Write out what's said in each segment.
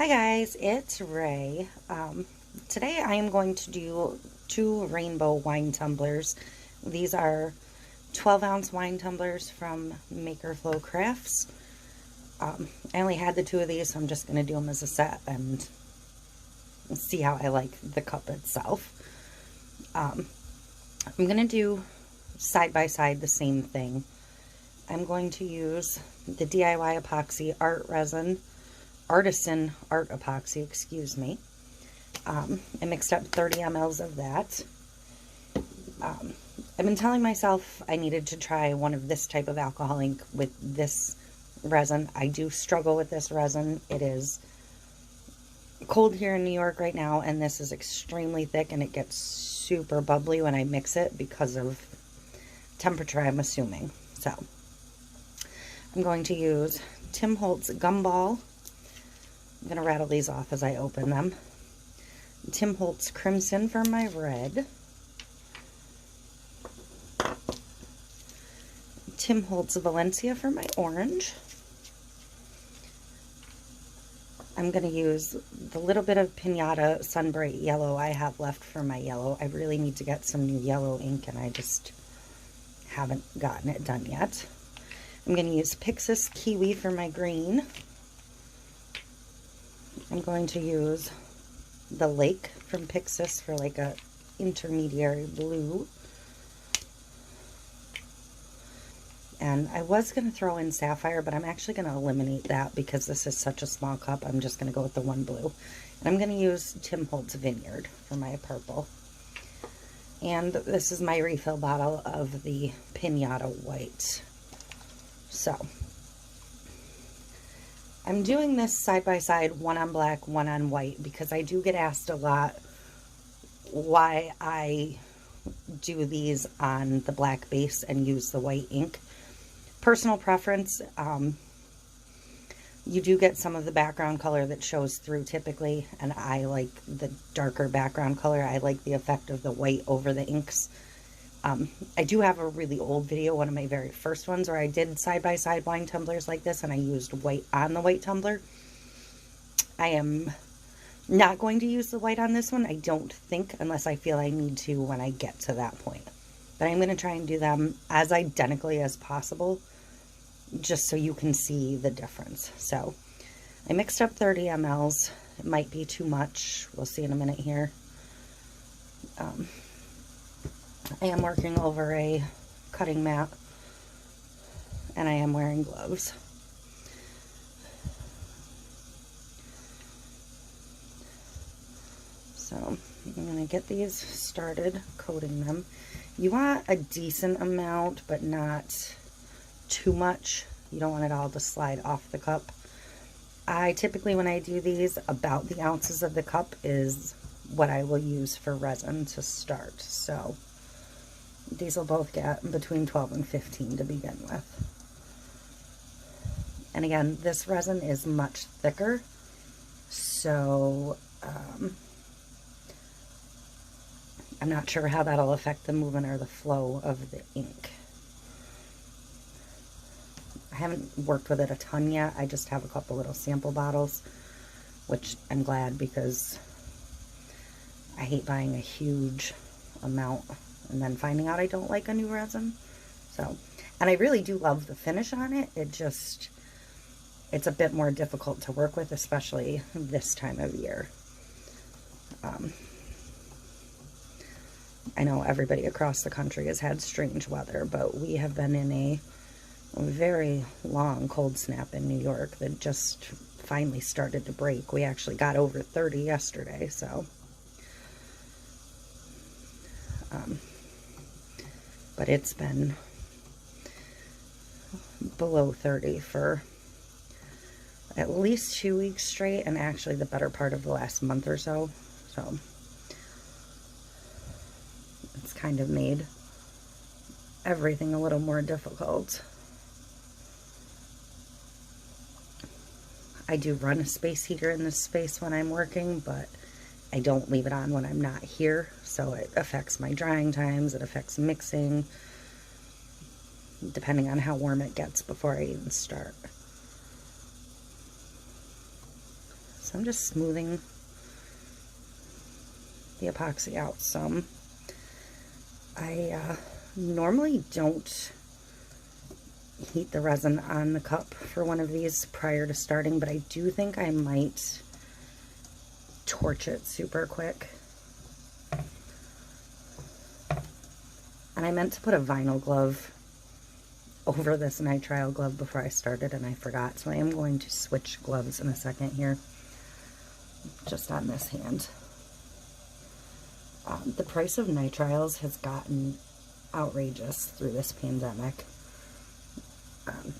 Hi guys, it's Ray. Today I am going to do two rainbow wine tumblers. These are 12-ounce wine tumblers from Maker Flow Crafts. I only had the two of these, so I'm just going to do them as a set and see how I like the cup itself. I'm going to do side by side the same thing. I'm going to use the DIY epoxy art resin, artisan art epoxy, excuse me. I mixed up 30 mLs of that. I've been telling myself I needed to try one of this type of alcohol ink with this resin. I do struggle with this resin. It is cold here in New York right now, and this is extremely thick, and it gets super bubbly when I mix it because of temperature, I'm assuming. So I'm going to use Tim Holtz Gumball. I'm going to rattle these off as I open them. Tim Holtz Crimson for my red. Tim Holtz Valencia for my orange. I'm going to use the little bit of Pinata Sunbright Yellow I have left for my yellow. I really need to get some new yellow ink, and I just haven't gotten it done yet. I'm going to use Pixiss Kiwi for my green. I'm going to use the Lake from Pixiss for like a intermediary blue. And I was going to throw in Sapphire, but I'm actually going to eliminate that because this is such a small cup. I'm just going to go with the one blue. And I'm going to use Tim Holtz Vineyard for my purple. And this is my refill bottle of the Pinata White. So I'm doing this side by side, one on black, one on white, because I do get asked a lot why I do these on the black base and use the white ink. Personal preference. You do get some of the background color that shows through typically, and I like the darker background color. I like the effect of the white over the inks. I do have a really old video, one of my very first ones, where I did side-by-side wine tumblers like this, and I used white on the white tumbler. I am not going to use the white on this one, I don't think, unless I feel I need to when I get to that point. But I'm going to try and do them as identically as possible, just so you can see the difference. So I mixed up 30 mLs. It might be too much. We'll see in a minute here. I am working over a cutting mat, and I am wearing gloves. So I'm going to get these started coating them. You want a decent amount, but not too much. You don't want it all to slide off the cup. I typically, when I do these, about the ounces of the cup is what I will use for resin to start. So these will both get between 12 and 15 to begin with. And again, this resin is much thicker, so I'm not sure how that'll affect the movement or the flow of the ink. I haven't worked with it a ton yet. I just have a couple little sample bottles, which I'm glad, because I hate buying a huge amount and then finding out I don't like a new resin. So, and I really do love the finish on it. It's a bit more difficult to work with, especially this time of year. I know everybody across the country has had strange weather, but we have been in a very long cold snap in New York that just finally started to break. We actually got over 30 yesterday, so but it's been below 30 for at least 2 weeks straight, and actually the better part of the last month or so. So it's kind of made everything a little more difficult. I do run a space heater in this space when I'm working, but I don't leave it on when I'm not here, so it affects my drying times, it affects mixing, depending on how warm it gets before I even start. So I'm just smoothing the epoxy out some. I normally don't heat the resin on the cup for one of these prior to starting, but I do think I might torch it super quick. And I meant to put a vinyl glove over this nitrile glove before I started, and I forgot, so I am going to switch gloves in a second here, just on this hand. The price of nitriles has gotten outrageous through this pandemic.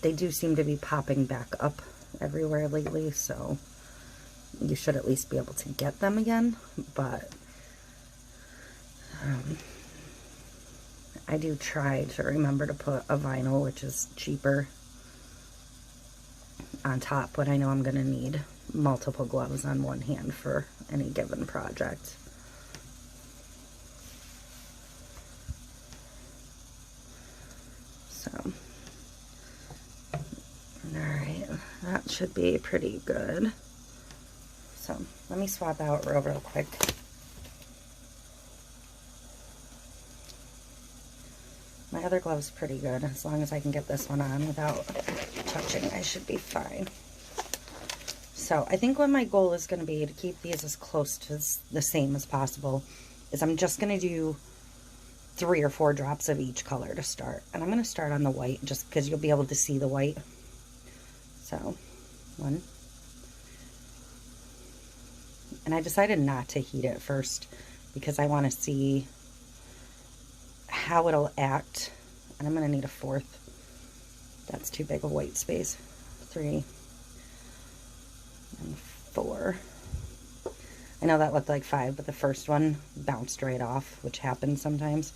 They do seem to be popping back up everywhere lately, so you should at least be able to get them again, but I do try to remember to put a vinyl, which is cheaper, on top when I know I'm going to need multiple gloves on one hand for any given project. So, alright, that should be pretty good. So, let me swap out real quick. My other glove's pretty good. As long as I can get this one on without touching, I should be fine. So I think what my goal is going to be to keep these as close to the same as possible is I'm just going to do 3 or 4 drops of each color to start. And I'm going to start on the white just because you'll be able to see the white. So, 1. And I decided not to heat it first because I want to see how it'll act, and I'm going to need a 4th. That's too big a white space. 3 and 4. I know that looked like 5, but the first one bounced right off, which happens sometimes.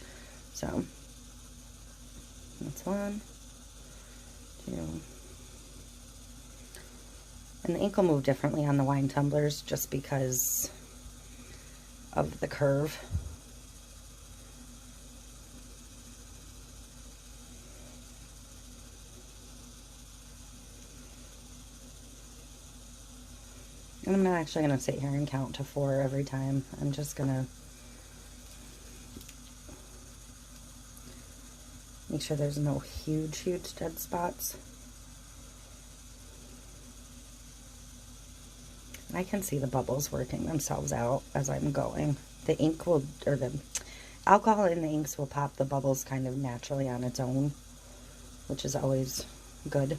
So that's 1, 2, and the ink will move differently on the wine tumblers just because of the curve. And I'm not actually going to sit here and count to 4 every time. I'm just going to make sure there's no huge dead spots. And I can see the bubbles working themselves out as I'm going. The ink will, or the alcohol in the inks will pop the bubbles kind of naturally on its own, which is always good.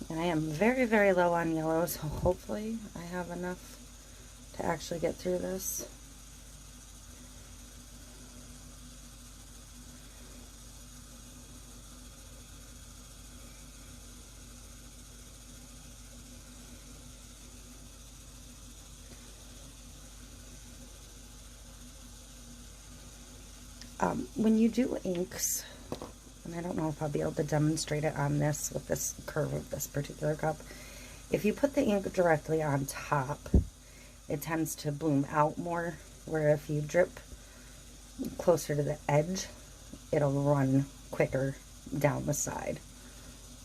And I am very, very low on yellow, so hopefully I have enough to actually get through this. When you do inks, and I don't know if I'll be able to demonstrate it on this with this curve of this particular cup, if you put the ink directly on top, it tends to bloom out more, where if you drip closer to the edge, it'll run quicker down the side,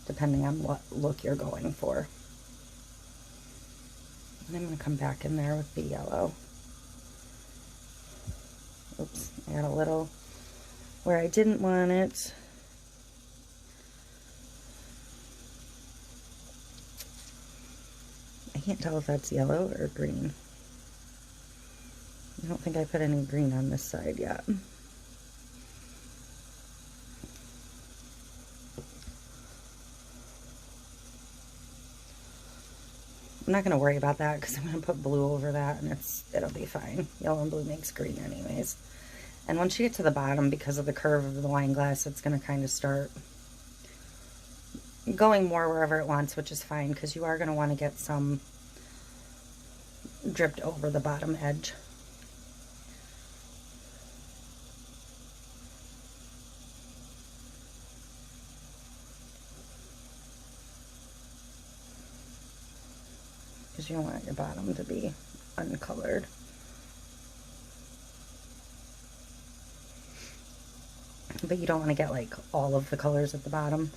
depending on what look you're going for. And I'm going to come back in there with the yellow. Oops, I got a little where I didn't want it. I can't tell if that's yellow or green. I don't think I put any green on this side yet. I'm not going to worry about that because I'm going to put blue over that and it'll be fine. Yellow and blue makes green anyways. And once you get to the bottom, because of the curve of the wine glass, it's going to kind of start going more wherever it wants, which is fine because you are going to want to get some dripped over the bottom edge. Because you don't want your bottom to be uncolored. but you don't want to get like all of the colors at the bottom.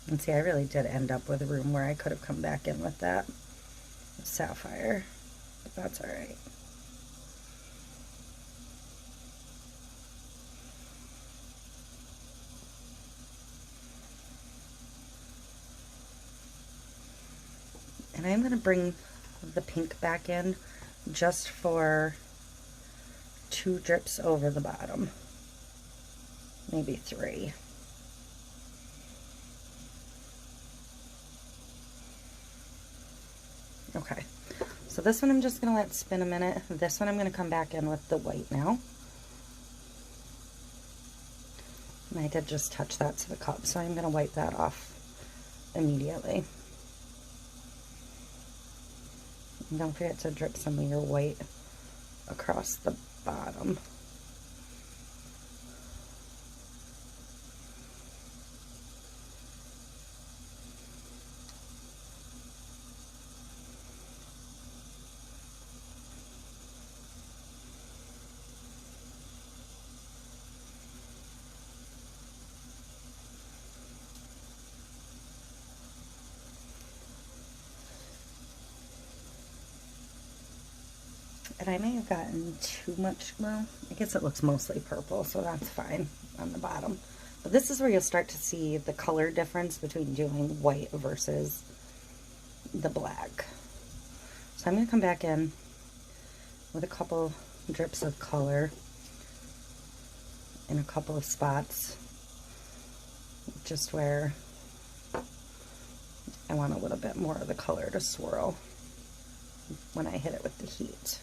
And see, I really did end up with a room where I could have come back in with that sapphire, but that's all right. And I'm going to bring the pink back in just for 2 drips over the bottom, maybe 3. Okay, so this one I'm just going to let spin a minute. This one I'm going to come back in with the white now. And I did just touch that to the cup, so I'm going to wipe that off immediately. And don't forget to drip some of your white across the bottom. And I may have gotten too much, well, I guess it looks mostly purple, so that's fine on the bottom. But this is where you'll start to see the color difference between doing white versus the black. So I'm going to come back in with a couple drips of color in a couple of spots, just where I want a little bit more of the color to swirl when I hit it with the heat.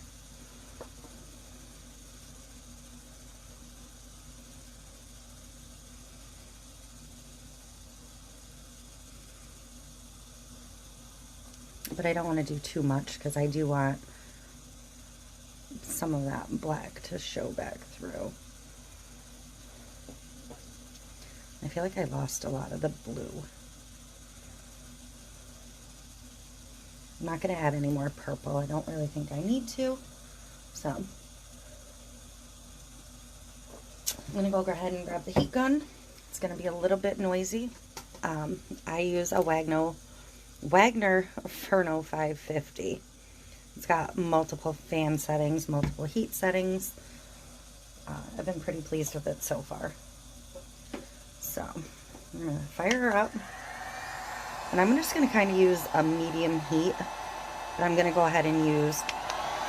But I don't want to do too much because I do want some of that black to show back through. I feel like I lost a lot of the blue. I'm not going to add any more purple. I don't really think I need to. So I'm going to go ahead and grab the heat gun. It's going to be a little bit noisy. I use a Wagner Ferno 550. It's got multiple fan settings, multiple heat settings. I've been pretty pleased with it so far. So I'm going to fire her up. And I'm just going to kind of use a medium heat. But I'm going to go ahead and use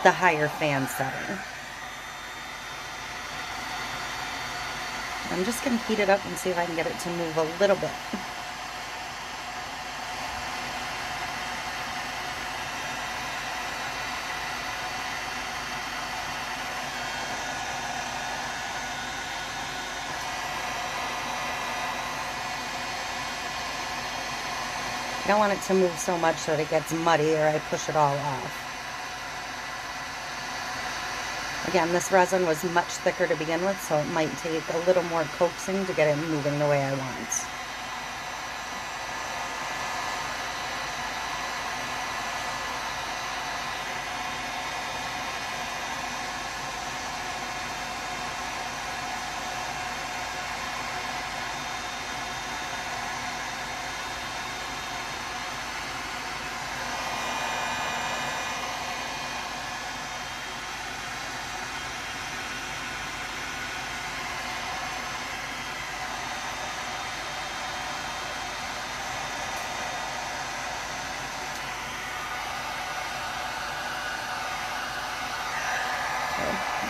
the higher fan setting. I'm just going to heat it up and see if I can get it to move a little bit. I don't want it to move so much that it gets muddy or I push it all off. Again, this resin was much thicker to begin with, so it might take a little more coaxing to get it moving the way I want.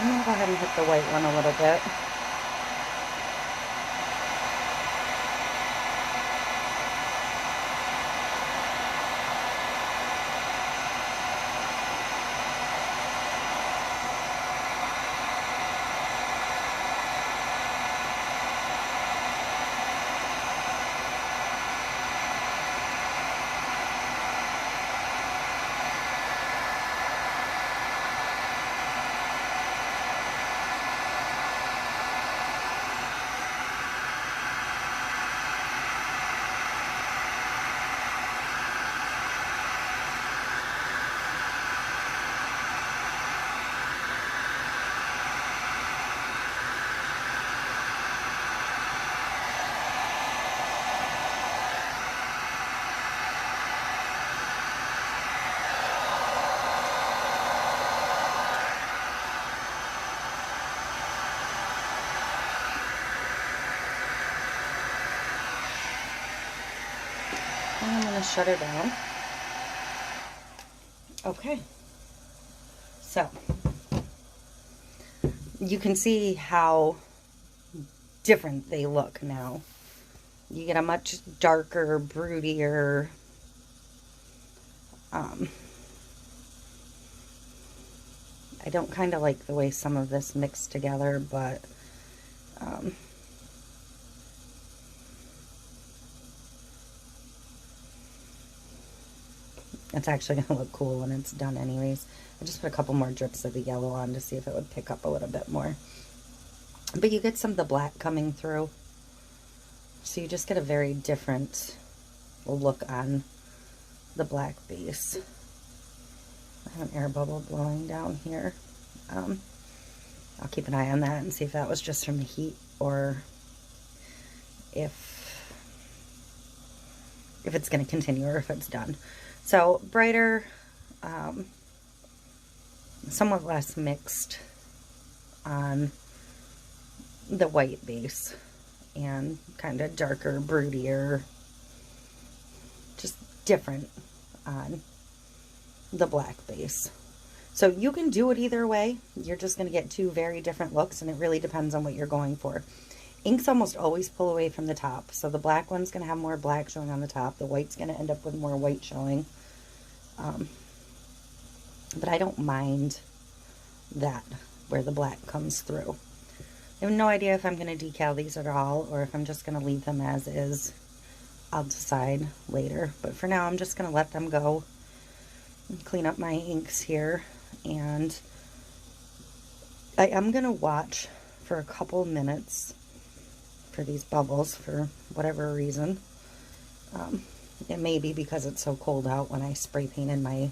I'm going to go ahead and hit the white one a little bit. And I'm going to shut her down. Okay. So, you can see how different they look now. You get a much darker, broodier, I don't kind of like the way some of this mixed together, but it's actually going to look cool when it's done anyways. I just put a couple more drips of the yellow on to see if it would pick up a little bit more. But you get some of the black coming through. So you just get a very different look on the black base. I have an air bubble blowing down here. I'll keep an eye on that and see if that was just from the heat or if it's going to continue or if it's done. So brighter, somewhat less mixed on the white base, and kind of darker, broodier, just different on the black base. So you can do it either way. You're just going to get two very different looks, and it really depends on what you're going for. Inks almost always pull away from the top, so the black one's going to have more black showing on the top. The white's going to end up with more white showing. But I don't mind that, where the black comes through. I have no idea if I'm going to decal these at all, or if I'm just going to leave them as is. I'll decide later. But for now, I'm just going to let them go and clean up my inks here. And I am going to watch for a couple minutes for these bubbles for whatever reason. It may be because it's so cold out. When I spray painted my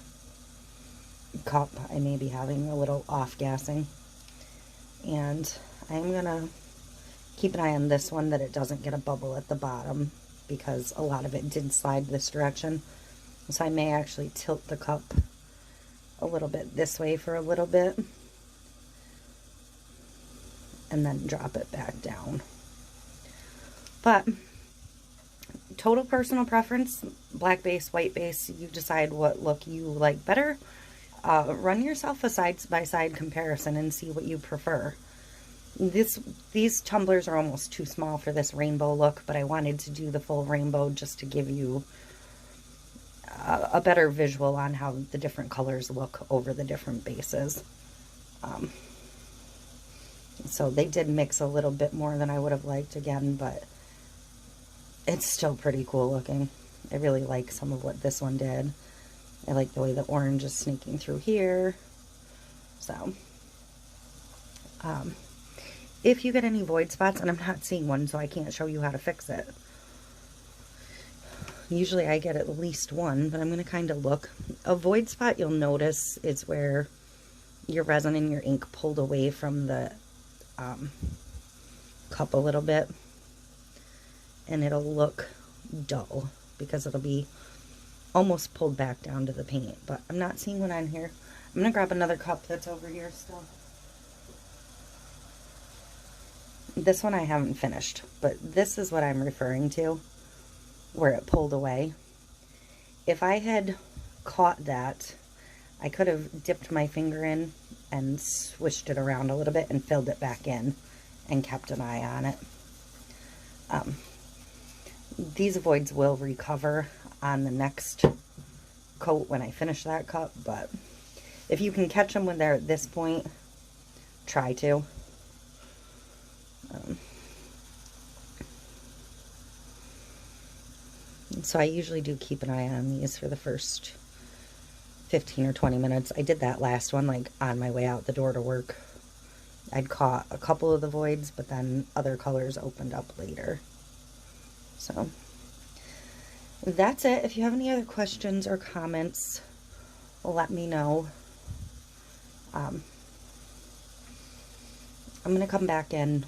cup, I may be having a little off-gassing. And I'm going to keep an eye on this one, that it doesn't get a bubble at the bottom, because a lot of it did slide this direction. So I may actually tilt the cup a little bit this way for a little bit, and then drop it back down. But total personal preference, black base, white base, you decide what look you like better. Run yourself a side-by-side comparison and see what you prefer. These tumblers are almost too small for this rainbow look, but I wanted to do the full rainbow just to give you a better visual on how the different colors look over the different bases. So they did mix a little bit more than I would have liked again, but it's still pretty cool looking. I really like some of what this one did. I like the way the orange is sneaking through here. So, if you get any void spots, and I'm not seeing one, so I can't show you how to fix it. Usually I get at least one, but I'm going to kind of look. A void spot you'll notice is where your resin and your ink pulled away from the cup a little bit. And it'll look dull because it'll be almost pulled back down to the paint. But I'm not seeing one on here. I'm going to grab another cup that's over here still. This one I haven't finished, but this is what I'm referring to, where it pulled away. If I had caught that, I could have dipped my finger in and swished it around a little bit and filled it back in and kept an eye on it. These voids will recover on the next coat when I finish that cup, but if you can catch them when they're at this point, try to. So I usually do keep an eye on these for the first 15 or 20 minutes. I did that last one, like, on my way out the door to work. I'd caught a couple of the voids, but then other colors opened up later. So that's it. If you have any other questions or comments, let me know. I'm going to come back in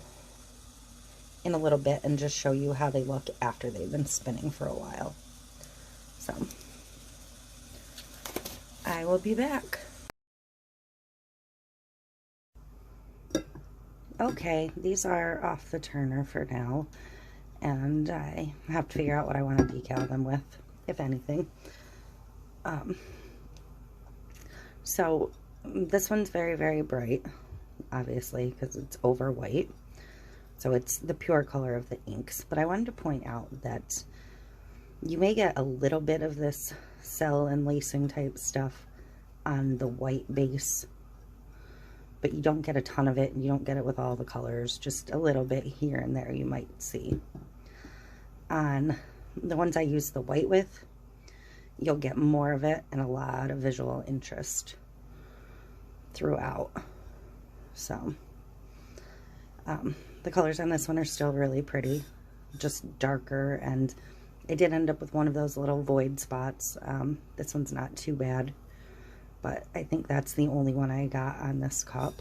a little bit and just show you how they look after they've been spinning for a while. So I will be back. Okay, these are off the turner for now, and I have to figure out what I want to decal them with, if anything. So this one's very, very bright, obviously, because it's over white. So it's the pure color of the inks. But I wanted to point out that you may get a little bit of this cell and lacing type stuff on the white base, but you don't get a ton of it, and you don't get it with all the colors. Just a little bit here and there you might see. On the ones I use the white with, you'll get more of it and a lot of visual interest throughout. So the colors on this one are still really pretty, just darker, and I did end up with one of those little void spots. This one's not too bad, but I think that's the only one I got on this cup,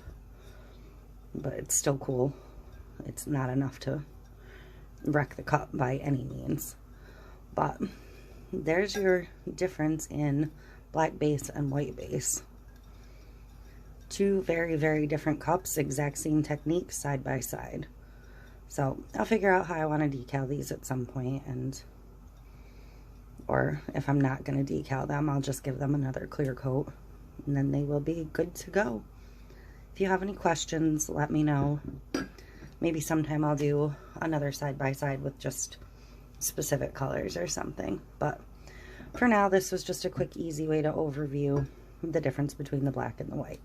but it's still cool. It's not enough to wreck the cup by any means, but there's your difference in black base and white base. Two very, very different cups, exact same technique, side by side. So I'll figure out how I want to decal these at some point, or if I'm not going to decal them, I'll just give them another clear coat, and then they will be good to go. If you have any questions, let me know. Maybe sometime I'll do another side by side with just specific colors or something. But for now, this was just a quick, easy way to overview the difference between the black and the white.